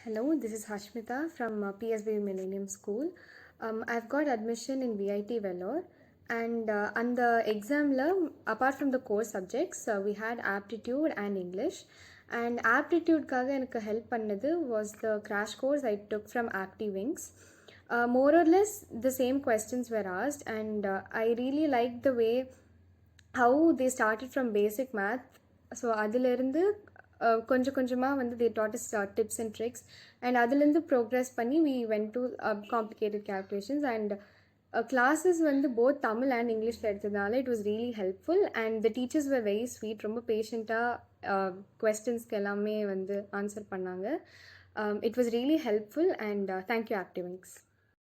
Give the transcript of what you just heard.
Hello, this is Hashmita from PSB Millennium School. I've got admission in VITEEE Vellore, and on the examla, apart from the core subjects, we had Aptitude and English. And Aptitude kaga enakku help pannadhu was the crash course I took from AptiWings. More or less the same questions were asked, and I really liked the way how they started from basic math. So அதிலிருந்து கொஞ்சம் கொஞ்சமாக வந்து they taught us tips and tricks, and அதுலேருந்து progress பண்ணி we went to complicated calculations, and classes வந்து both Tamil and இங்கிலீஷில் எடுத்ததுனால it was really helpful, and the teachers were very sweet. ரொம்ப பேஷண்ட்டாக questions-க்கு எல்லாமே வந்து ஆன்சர் பண்ணாங்க. It was really helpful, and thank you AptiWings.